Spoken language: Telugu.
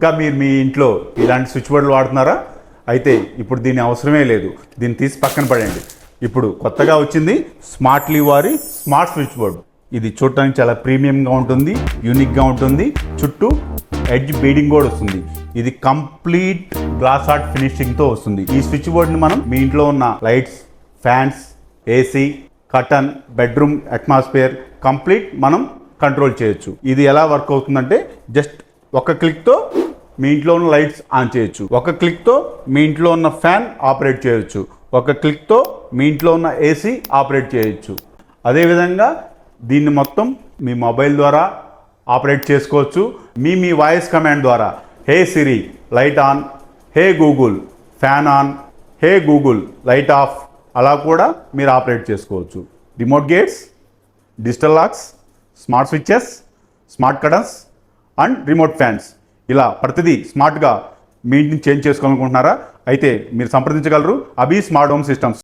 ఇంకా మీరు మీ ఇంట్లో ఇలాంటి స్విచ్ బోర్డులు వాడుతున్నారా? అయితే ఇప్పుడు దీని అవసరమే లేదు, దీన్ని తీసి పక్కన పడండి. ఇప్పుడు కొత్తగా వచ్చింది స్మార్ట్లీ వారి స్మార్ట్ స్విచ్ బోర్డు. ఇది చూడటానికి చాలా ప్రీమియంగా ఉంటుంది, యూనిక్గా ఉంటుంది. చుట్టూ ఎడ్జ్ బీడింగ్ కూడా వస్తుంది. ఇది కంప్లీట్ గ్లాస్ ఆర్ట్ ఫినిషింగ్తో వస్తుంది. ఈ స్విచ్ బోర్డుని మనం మీ ఇంట్లో ఉన్న lights, fans, AC, curtain, bedroom atmosphere complete మనం కంట్రోల్ చేయొచ్చు. ఇది ఎలా వర్క్ అవుతుందంటే జస్ట్ ఒక క్లిక్తో మీ ఇంట్లో ఉన్న లైట్స్ ఆన్ చేయొచ్చు, ఒక క్లిక్తో మీ ఇంట్లో ఉన్న ఫ్యాన్ ఆపరేట్ చేయొచ్చు, ఒక క్లిక్తో మీ ఇంట్లో ఉన్న ఏసీ ఆపరేట్ చేయొచ్చు. అదేవిధంగా దీన్ని మొత్తం మీ మొబైల్ ద్వారా ఆపరేట్ చేసుకోవచ్చు. మీ వాయిస్ కమాండ్ ద్వారా hey Siri light on, hey Google fan on, hey Google light off అలా కూడా మీరు ఆపరేట్ చేసుకోవచ్చు. Remote gates, digital locks, smart switches, smart curtains and remote fans, ఇలా ప్రతిదీ స్మార్ట్గా మీ ఇంటిని చేంజ్ చేసుకోవాలనుకుంటున్నారా? అయితే మీరు సంప్రదించగలరు అభి స్మార్ట్ హోమ్ సిస్టమ్స్.